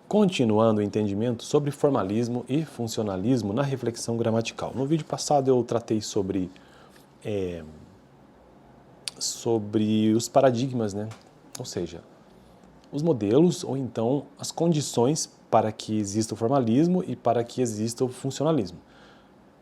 Continuando o entendimento sobre formalismo e funcionalismo na reflexão gramatical. No vídeo passado eu tratei sobre os paradigmas, né? Ou seja, os modelos ou então as condições para que exista o formalismo e para que exista o funcionalismo.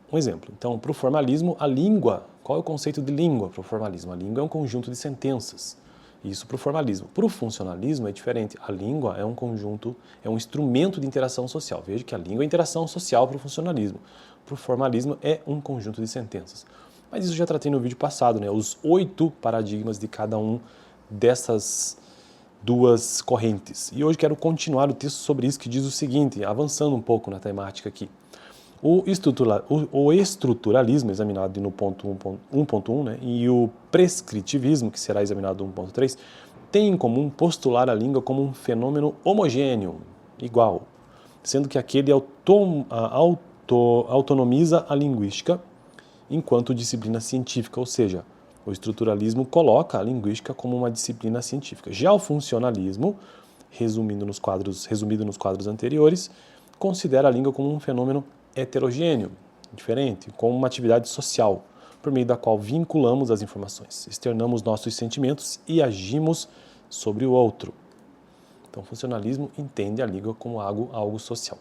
Um exemplo, então, para o formalismo, a língua, qual é o conceito de língua para o formalismo? A língua é um conjunto de sentenças, isso para o formalismo. Para o funcionalismo é diferente, a língua é um conjunto, é um instrumento de interação social. Veja que a língua é interação social para o funcionalismo. Para o formalismo é um conjunto de sentenças. Mas isso eu já tratei no vídeo passado, né? Os 8 paradigmas de cada um dessas duas correntes. E hoje quero continuar o texto sobre isso que diz o seguinte, avançando um pouco na temática aqui. O estruturalismo, examinado no ponto 1.1, né, e o prescritivismo, que será examinado no 1.3, têm em comum postular a língua como um fenômeno homogêneo, igual, sendo que aquele autonomiza a linguística enquanto disciplina científica, ou seja, o estruturalismo coloca a linguística como uma disciplina científica. Já o funcionalismo, resumido nos quadros anteriores, considera a língua como um fenômeno heterogêneo, diferente, como uma atividade social, por meio da qual vinculamos as informações, externamos nossos sentimentos e agimos sobre o outro. Então, o funcionalismo entende a língua como algo social.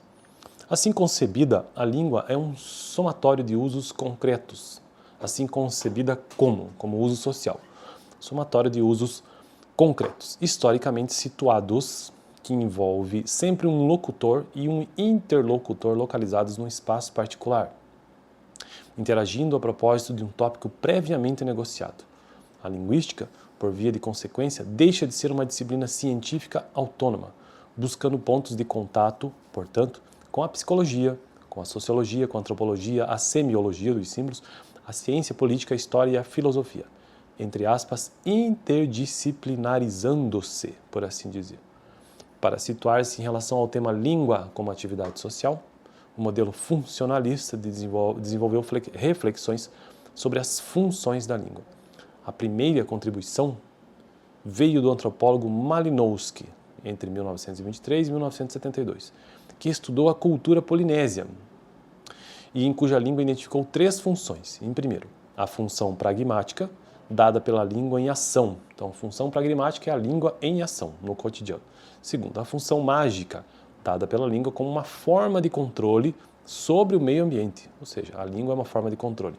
Assim concebida, a língua é um somatório de usos concretos, assim concebida como uso social, somatório de usos concretos, historicamente situados, que envolve sempre um locutor e um interlocutor localizados num espaço particular, interagindo a propósito de um tópico previamente negociado. A linguística, por via de consequência, deixa de ser uma disciplina científica autônoma, buscando pontos de contato, portanto, com a psicologia, com a sociologia, com a antropologia, a semiologia dos símbolos, a ciência política, a história e a filosofia, entre aspas, interdisciplinarizando-se, por assim dizer. Para situar-se em relação ao tema língua como atividade social, o modelo funcionalista desenvolveu reflexões sobre as funções da língua. A primeira contribuição veio do antropólogo Malinowski, entre 1923 e 1972, que estudou a cultura polinésia e em cuja língua identificou 3 funções. Em primeiro, a função pragmática, dada pela língua em ação. Então, a função pragmática é a língua em ação, no cotidiano. Segundo, a função mágica, dada pela língua como uma forma de controle sobre o meio ambiente, ou seja, a língua é uma forma de controle.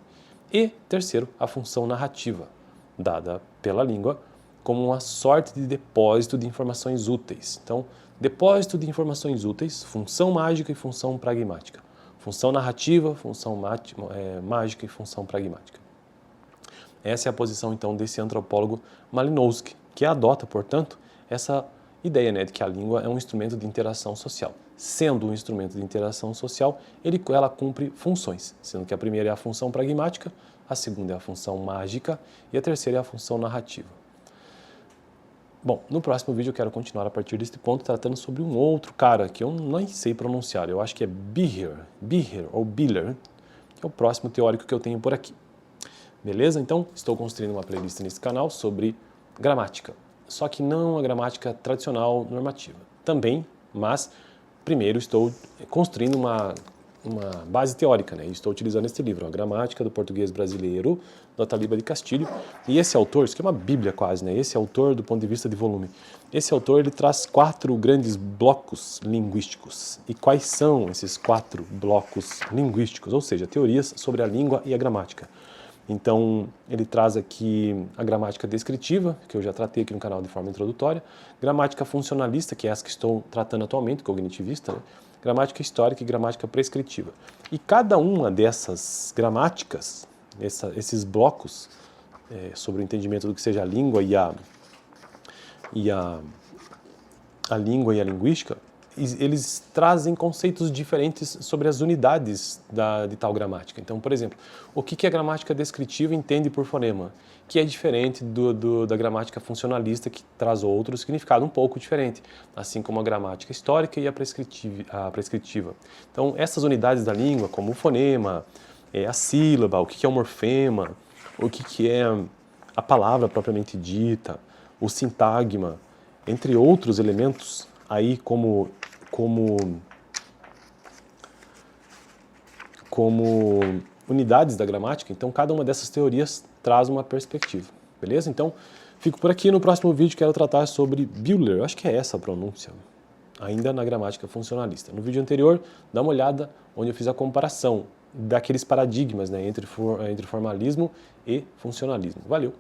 E, terceiro, a função narrativa, dada pela língua como uma sorte de depósito de informações úteis. Então, depósito de informações úteis, função mágica e função pragmática. Função narrativa, função mágica e função pragmática. Essa é a posição, então, desse antropólogo Malinowski, que adota, portanto, essa ideia, né, de que a língua é um instrumento de interação social. Sendo um instrumento de interação social, ela cumpre funções, sendo que a primeira é a função pragmática, a segunda é a função mágica e a terceira é a função narrativa. Bom, no próximo vídeo eu quero continuar a partir deste ponto, tratando sobre um outro cara que eu nem sei pronunciar, eu acho que é Beher ou Biller, que é o próximo teórico que eu tenho por aqui. Beleza? Então, estou construindo uma playlist nesse canal sobre gramática. Só que não a gramática tradicional normativa. Também, mas primeiro estou construindo uma base teórica, né? Estou utilizando este livro, A Gramática do Português Brasileiro, do Ataliba de Castilho. E esse autor, isso aqui é uma bíblia quase, né? Esse autor, do ponto de vista de volume, esse autor ele traz 4 grandes blocos linguísticos. E quais são esses 4 blocos linguísticos? Ou seja, teorias sobre a língua e a gramática. Então, ele traz aqui a gramática descritiva, que eu já tratei aqui no canal de forma introdutória, gramática funcionalista, que é essa que estou tratando atualmente, cognitivista, né? Gramática histórica e gramática prescritiva. E cada uma dessas gramáticas, esses blocos sobre o entendimento do que seja a língua e a língua e a linguística, eles trazem conceitos diferentes sobre as unidades de tal gramática. Então, por exemplo, o que a gramática descritiva entende por fonema, que é diferente da gramática funcionalista, que traz outro significado um pouco diferente, assim como a gramática histórica e a prescritiva. Então, essas unidades da língua, como o fonema, a sílaba, o que é o morfema, o que é a palavra propriamente dita, o sintagma, entre outros elementos, aí como como unidades da gramática, então cada uma dessas teorias traz uma perspectiva, beleza? Então, fico por aqui. No próximo vídeo quero tratar sobre Bühler, eu acho que é essa a pronúncia, ainda na gramática funcionalista. No vídeo anterior, dá uma olhada onde eu fiz a comparação daqueles paradigmas, né, entre formalismo e funcionalismo. Valeu!